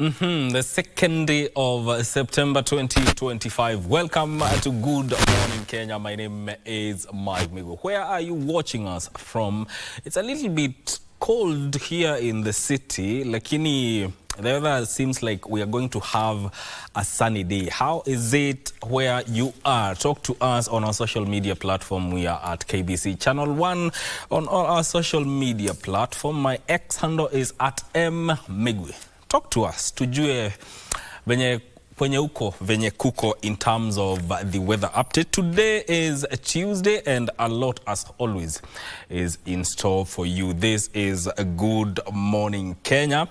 The second day of September 2025. Welcome to Good Morning Kenya. My name is Mike Migo. Where are you watching us from? It's a little bit cold here in the city. Lakini the weather seems like we are going to have a sunny day. How is it where you are? Talk to us on our social media platform. We are at KBC Channel 1 on all our social media platform. My X handle is at mmigwe. Talk to us, tujue venye uko, venye kuko in terms of the weather update. Today is a Tuesday and a lot, as always, is in store for you. This is a Good Morning Kenya.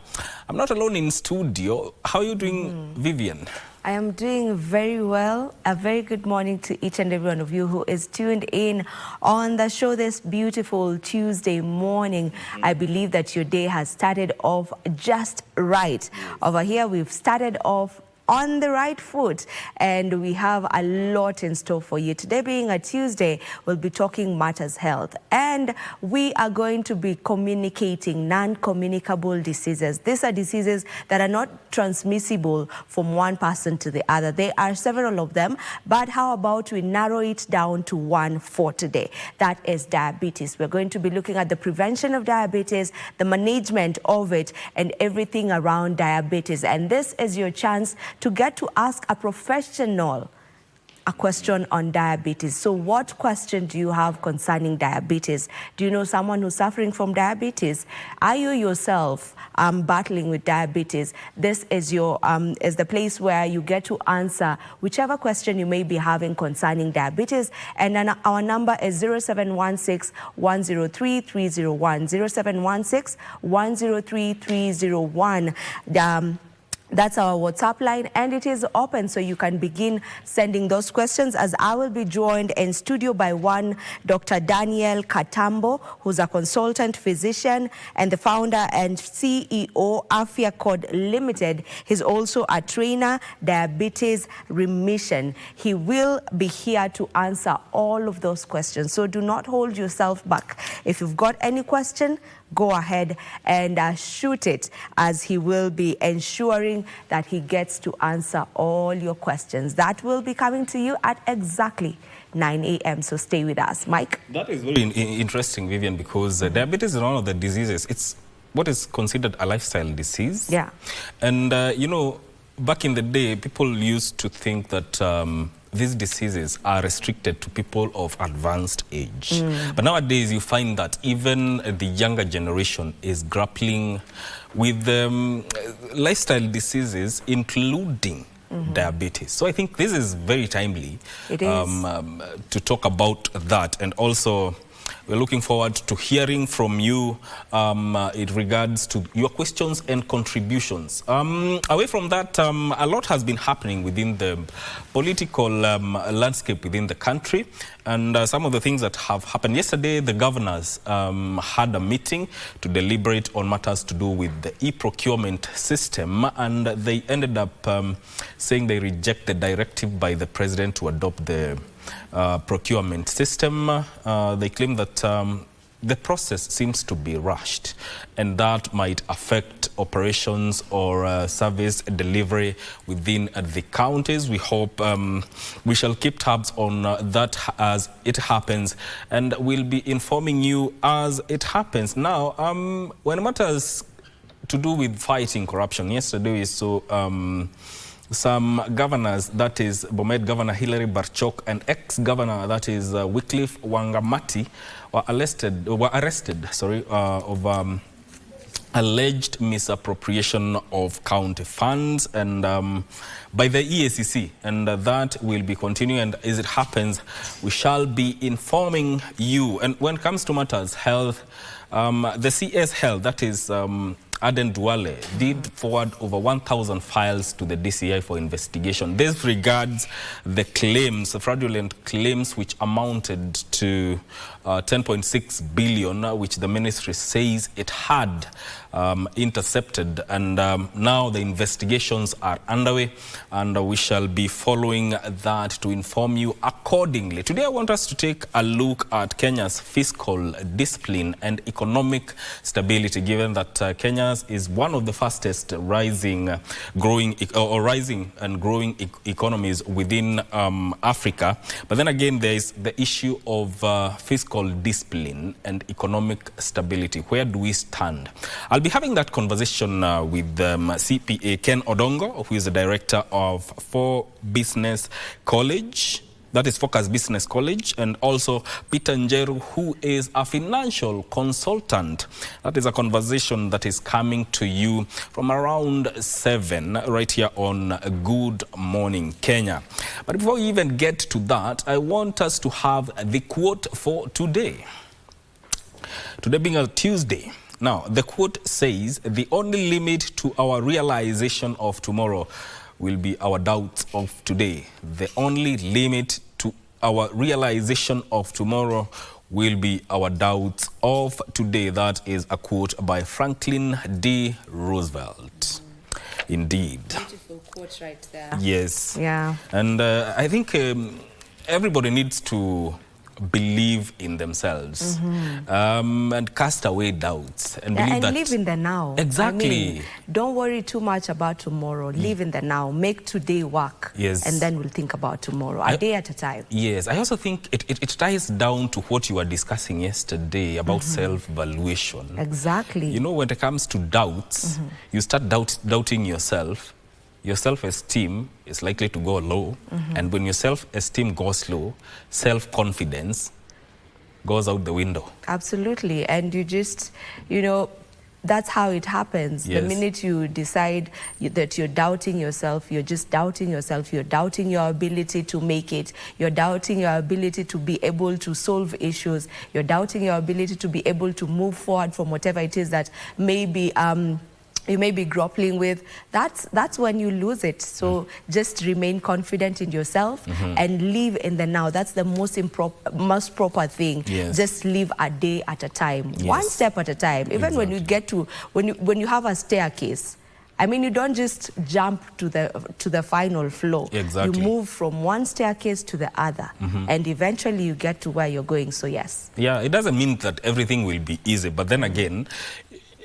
I'm not alone in studio. How are you doing, Vivian? I am doing very well. A very good morning to each and every one of you who is tuned in on the show this beautiful Tuesday morning. I believe that your day has started off just right. Over here, we've started off on the right foot, and we have a lot in store for you. Today being a Tuesday, we'll be talking matters health, and we are going to be communicating non-communicable diseases. These are diseases that are not transmissible from one person to the other. There are several of them, but how about we narrow it down to one for today? That is diabetes. We're going to be looking at the prevention of diabetes, the management of it, and everything around diabetes. And this is your chance to get to ask a professional a question on diabetes. So what question do you have concerning diabetes? Do you know someone who's suffering from diabetes? Are you yourself battling with diabetes? This is your is the place where you get to answer whichever question you may be having concerning diabetes. And then our number is 0716 103 301. 0716 103 301. That's our WhatsApp line, and it is open, so you can begin sending those questions, as I will be joined in studio by one Dr. Daniel Katambo, who's a consultant physician and the founder and CEO Afya Code Limited. He's also a trainer, diabetes remission. He will be here to answer all of those questions, so do not hold yourself back. If you've got any question, go ahead and shoot it, as he will be ensuring that he gets to answer all your questions. That will be coming to you at exactly 9 a.m. So stay with us. Mike? That is very interesting, Vivian, because diabetes is one of the diseases. It's what is considered a lifestyle disease. Yeah. And, you know, back in the day, people used to think that these diseases are restricted to people of advanced age. But nowadays you find that even the younger generation is grappling with lifestyle diseases, including diabetes. So I think this is very timely. It is. To talk about that, and also we're looking forward to hearing from you in regards to your questions and contributions. Away from that, a lot has been happening within the political landscape within the country. And some of the things that have happened yesterday, the governors had a meeting to deliberate on matters to do with the e-procurement system. And they ended up saying they reject the directive by the president to adopt the procurement system. They claim that the process seems to be rushed, and that might affect operations or service delivery within the counties. We hope we shall keep tabs on that as it happens, and we'll be informing you as it happens. Now, when matters to do with fighting corruption, yesterday we saw some governors, that is Bomet Governor Hilary Barchok and ex-governor, that is Wycliffe Wangamati, were arrested of alleged misappropriation of county funds and by the EACC, and that will be continuing, and as it happens we shall be informing you. And when it comes to matters health, the CS Health, that is Aden Duale, did forward over 1,000 files to the DCI for investigation. This regards the claims, the fraudulent claims, which amounted to 10.6 billion, which the ministry says it had intercepted, and now the investigations are underway, and we shall be following that to inform you accordingly. Today I want us to take a look at Kenya's fiscal discipline and economic stability, given that Kenya is one of the fastest rising and growing economies within Africa. But then again, there is the issue of fiscal discipline and economic stability. Where do we stand? I'll be having that conversation with CPA Ken Odongo, who is the director of Business College. That is Focus Business College, and also Peter Njeru, who is a financial consultant. That is a conversation that is coming to you from around 7 right here on Good Morning Kenya. But before we even get to that, I want us to have the quote for today. Today being a Tuesday. Now, the quote says, "The only limit to our realization of tomorrow will be our doubts of today." The only limit to our realization of tomorrow will be our doubts of today. That is a quote by Franklin D. Roosevelt. Indeed. Beautiful quote right there. Yes. Yeah. And I think everybody needs to believe in themselves and cast away doubts and believe that live in the now. Exactly. I mean, don't worry too much about tomorrow. Live in the now. Make today work. Yes. And then we'll think about tomorrow, a day at a time. Yes. I also think it ties down to what you were discussing yesterday about self-valuation. Exactly. You know, when it comes to doubts, you start doubting yourself. Your self-esteem is likely to go low. And when your self-esteem goes low, self-confidence goes out the window. Absolutely. And you just, you know, that's how it happens. Yes. The minute you decide that you're doubting yourself, you're just doubting yourself. You're doubting your ability to make it. You're doubting your ability to be able to solve issues. You're doubting your ability to be able to move forward from whatever it is that maybe you may be grappling with. That's when you lose it. So just remain confident in yourself and live in the now. That's the most proper thing. Yes. Just live a day at a time, Yes. one step at a time. Even when you get to when you have a staircase, I mean, you don't just jump to the final floor. Exactly. You move from one staircase to the other, and eventually you get to where you're going. So yes. Yeah, it doesn't mean that everything will be easy, but then again,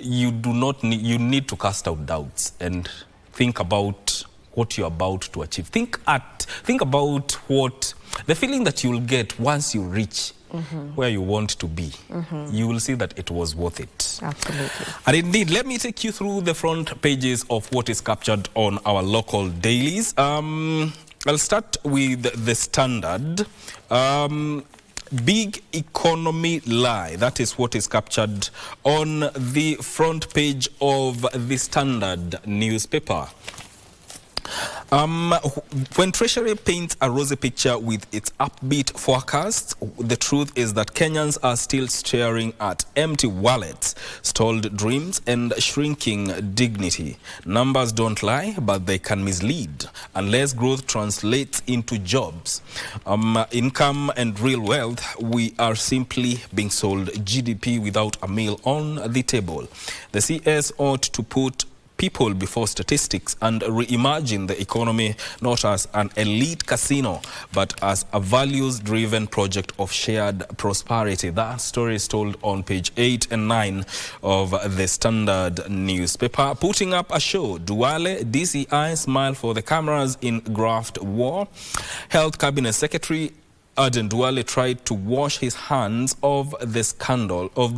you need to cast out doubts and think about what you're about to achieve. Think about what the feeling that you'll get once you reach where you want to be. You will see that it was worth it. Absolutely. And indeed, let me take you through the front pages of what is captured on our local dailies. I'll start with the Standard. Big economy lie. That is what is captured on the front page of the Standard newspaper. When Treasury paints a rosy picture with its upbeat forecasts, the truth is that Kenyans are still staring at empty wallets, stalled dreams, and shrinking dignity. Numbers don't lie, but they can mislead unless growth translates into jobs, income, and real wealth. We are simply being sold GDP without a meal on the table. The CS ought to put people before statistics and reimagine the economy not as an elite casino but as a values-driven project of shared prosperity. That story is told on page 8 and 9 of the Standard newspaper. Putting up a show, Duale DCI smile for the cameras in graft war. Health Cabinet Secretary Aden Duale tried to wash his hands of the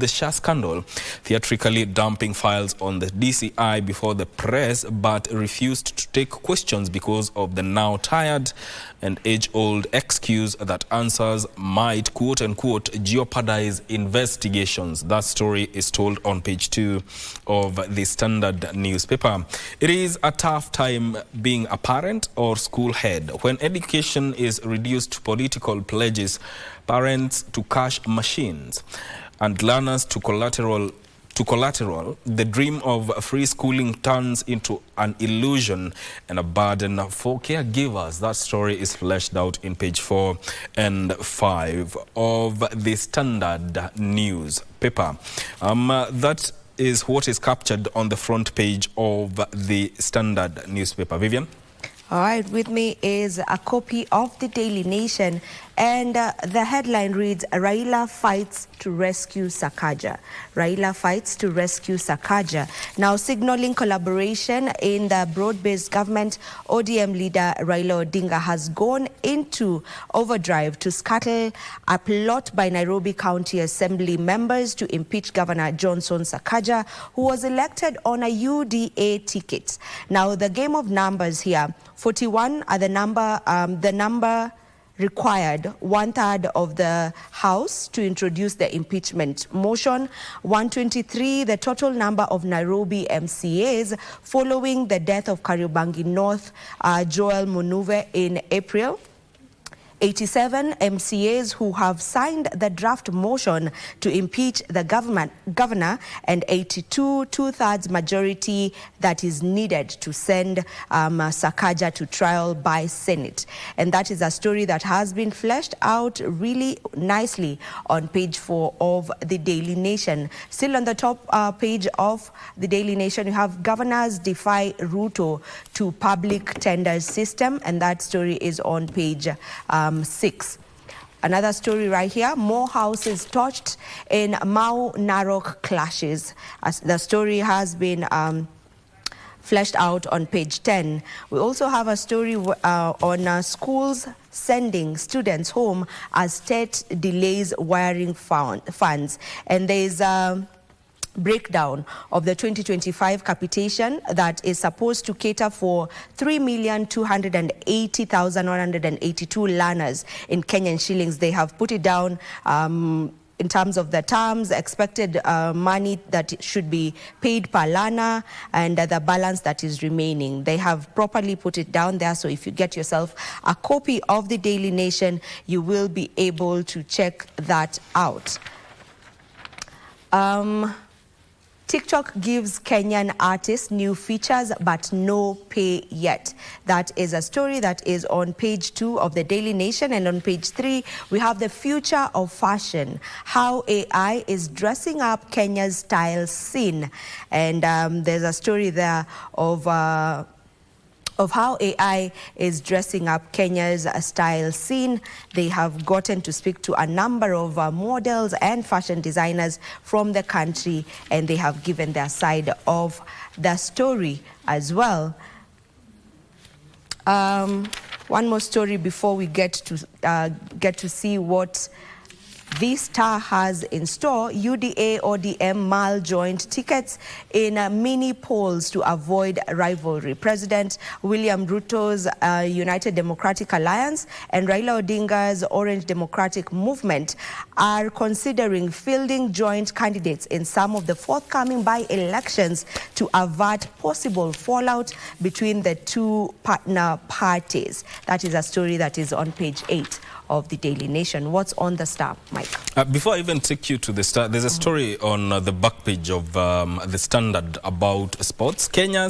SHA scandal, theatrically dumping files on the DCI before the press, but refused to take questions because of the now tired and age-old excuse that answers might, quote-unquote, jeopardize investigations. That story is told on page 2 of the Standard newspaper. It is a tough time being a parent or school head when education is reduced to political pledges, parents to cash machines, and learners to collateral to collateral. The dream of free schooling turns into an illusion and a burden for caregivers. That story is fleshed out in page 4 and 5 of the Standard newspaper. That is what is captured on the front page of the Standard newspaper. Vivian? All right, with me is a copy of the Daily Nation, and the headline reads, Raila fights to rescue Sakaja. Raila fights to rescue Sakaja. Now, signaling collaboration in the broad-based government, ODM leader Raila Odinga has gone into overdrive to scuttle a plot by Nairobi County Assembly members to impeach Governor Johnson Sakaja, who was elected on a UDA ticket. Now, the game of numbers here, 41 are the number required 1/3 of the House to introduce the impeachment motion, 123 the total number of Nairobi MCAs following the death of Kariobangi North Joel Munuve in April, 87 MCAs who have signed the draft motion to impeach the governor, and 82 2/3 majority that is needed to send Sakaja to trial by Senate. And that is a story that has been fleshed out really nicely on page 4 of the Daily Nation. Still on the top page of the Daily Nation, you have governors defy Ruto to public tenders system, and that story is on page 6. Another story right here, more houses torched in Mau Narok clashes. As the story has been fleshed out on page 10. We also have a story on schools sending students home as state delays wiring funds. And there's breakdown of the 2025 capitation that is supposed to cater for 3,280,182 learners in Kenyan shillings. They have put it down in terms of the terms, expected money that should be paid per learner, and the balance that is remaining. They have properly put it down there, so if you get yourself a copy of the Daily Nation, you will be able to check that out. TikTok gives Kenyan artists new features but no pay yet. That is a story that is on page 2 of the Daily Nation, and on page 3 we have the future of fashion, how AI is dressing up Kenya's style scene. And there's a story there of how AI is dressing up Kenya's style scene. They have gotten to speak to a number of models and fashion designers from the country, and they have given their side of the story as well. One more story before we get to see what this Star has in store. UDA ODM Mal joined tickets in mini polls to avoid rivalry. President William Ruto's United Democratic Alliance and Raila Odinga's Orange Democratic Movement are considering fielding joint candidates in some of the forthcoming by-elections to avert possible fallout between the two partner parties. That is a story that is on page 8 of the Daily Nation. What's on the Star, Mike? Before I even take you to the Star, there's a story on the back page of the Standard about sports. Kenya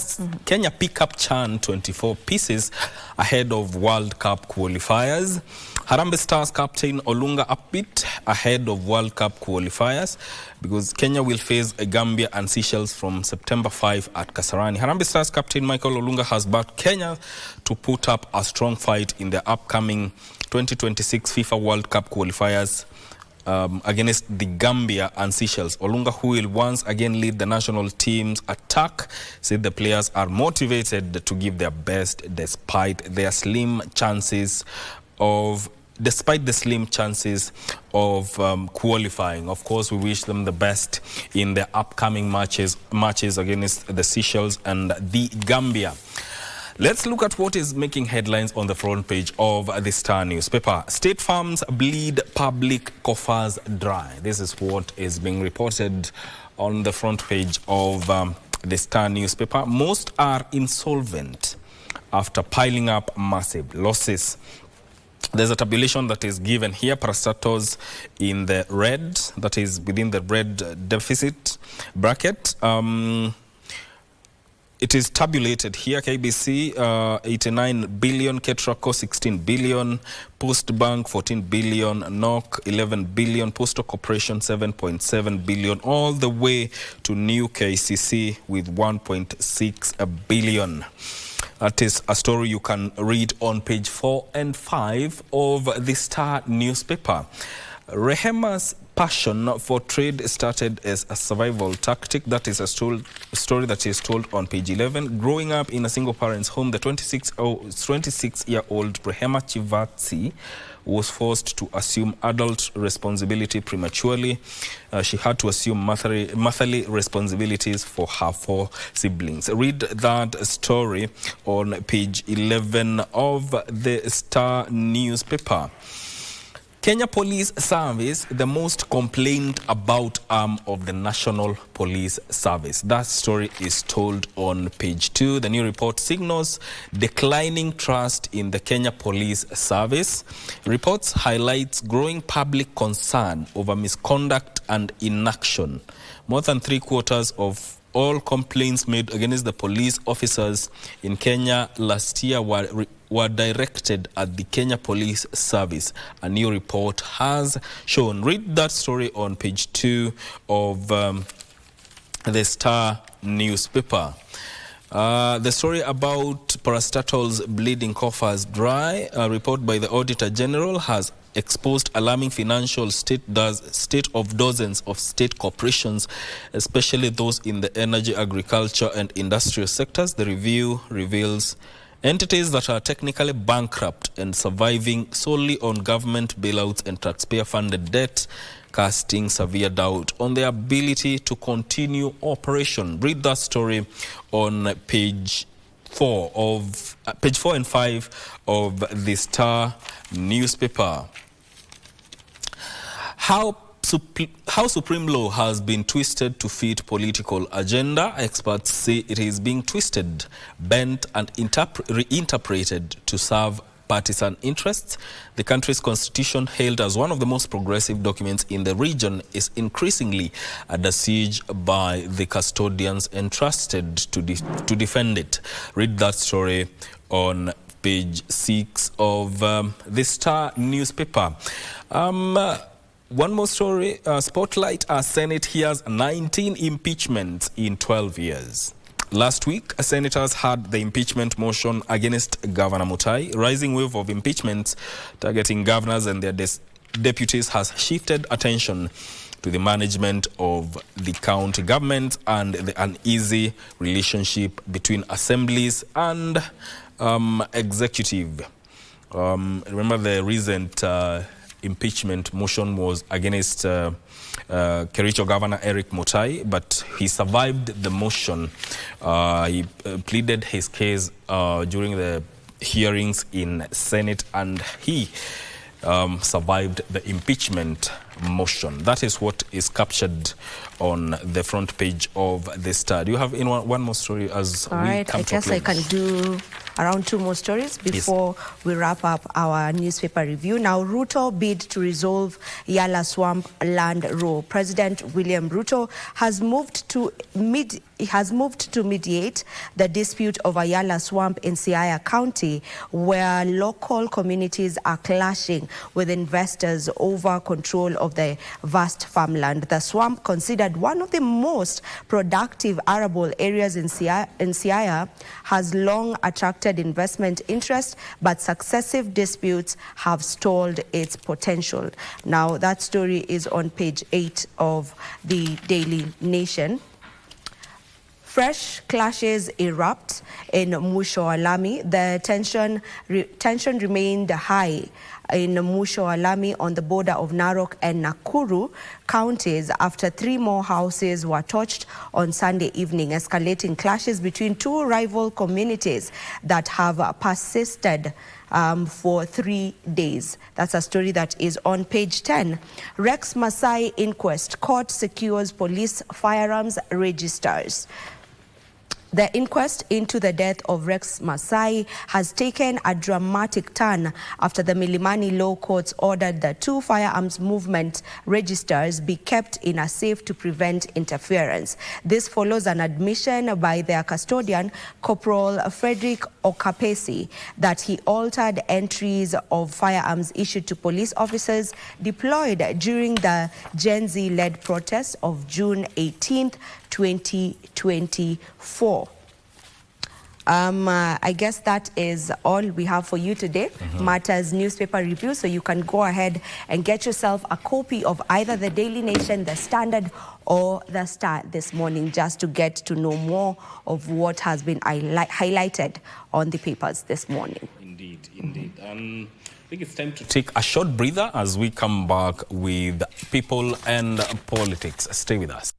pick up Chan 24 pieces ahead of World Cup qualifiers. Harambee Stars captain Olunga upbeat ahead of World Cup qualifiers because Kenya will face Gambia and Seychelles from September 5 at Kasarani. Harambee Stars captain Michael Olunga has backed Kenya to put up a strong fight in the upcoming 2026 FIFA World Cup qualifiers against the Gambia and Seychelles. Olunga, who will once again lead the national team's attack, said the players are motivated to give their best despite the slim chances of qualifying. Of course, we wish them the best in the upcoming matches against the Seychelles and the Gambia. Let's look at what is making headlines on the front page of the Star newspaper. State farms bleed public coffers dry. This is what is being reported on the front page of the Star newspaper. Most are insolvent after piling up massive losses. There's a tabulation that is given here. Parastatals in the red, that is within the red deficit bracket. It is tabulated here. KBC 89 billion, Ketraco 16 billion, Post Bank 14 billion, NOC 11 billion, Postal Corporation 7.7 billion, all the way to new KCC with 1.6 billion. That is a story you can read on page 4 and 5 of the Star newspaper. Rehema's passion for trade started as a survival tactic. That is a story that is told on page 11. Growing up in a single parent's home, the 26-year-old Rehema Chivatsi was forced to assume adult responsibility prematurely. She had to assume motherly responsibilities for her 4 siblings. Read that story on page 11 of the Star newspaper. Kenya Police Service, the most complained about arm of the National Police Service. That story is told on page 2. The new report signals declining trust in the Kenya Police Service. Reports highlights growing public concern over misconduct and inaction. More than 3/4 of all complaints made against the police officers in Kenya last year were directed at the Kenya Police Service. A new report has shown. Read that story on page 2 of the Star newspaper. The story about parastatals bleeding coffers dry. A report by the Auditor General has exposed alarming financial state of dozens of state corporations, especially those in the energy, agriculture and industrial sectors. The review reveals entities that are technically bankrupt and surviving solely on government bailouts and taxpayer-funded debt, casting severe doubt on their ability to continue operation. Read that story on page 4 and 5 of the Star newspaper. How supreme law has been twisted to fit political agenda. Experts say it is being twisted, bent and reinterpreted to serve partisan interests. The country's constitution, hailed as one of the most progressive documents in the region, is increasingly under siege by the custodians entrusted to defend it. Read that story on page 6 of the Star newspaper. One more story. Spotlight. Our Senate hears 19 impeachments in 12 years. Last week, senators had the impeachment motion against Governor Mutai. Rising wave of impeachments targeting governors and their deputies has shifted attention to the management of the county government and the uneasy relationship between assemblies and executive. Remember the recent impeachment motion was against Kericho Governor Eric Mutai, but he survived the motion. He pleaded his case during the hearings in Senate, and he survived the impeachment motion. That is what is captured on the front page of the Star. Do you have one more story as all right, I guess I can do around 2 more stories before we wrap up our newspaper review. Now, Ruto bid to resolve Yala Swamp land row. President William Ruto has moved to mediate the dispute over Yala Swamp in Siaya County, where local communities are clashing with investors over control of the vast farmland. The swamp, considered one of the most productive arable areas in Siaya, has long attracted investment interest, but successive disputes have stalled its potential. Now, that story is on page 8 of the Daily Nation. Fresh clashes erupt in Musho Alami. The tension remained high in Musho Alami on the border of Narok and Nakuru counties after 3 more houses were torched on Sunday evening, escalating clashes between 2 rival communities that have persisted for 3 days. That's a story that is on page 10. Rex Masai inquest. Court secures police firearms registers. The inquest into the death of Rex Masai has taken a dramatic turn after the Milimani Law Courts ordered the 2 firearms movement registers be kept in a safe to prevent interference. This follows an admission by their custodian, Corporal Frederick Okapesi, that he altered entries of firearms issued to police officers deployed during the Gen Z-led protest of June 18th, 2024. I guess that is all we have for you today. Matters newspaper review, so you can go ahead and get yourself a copy of either the Daily Nation, the Standard, or the Star this morning, just to get to know more of what has been highlighted on the papers this morning. Indeed, indeed. I think it's time to take a short breather as we come back with people and politics. Stay with us.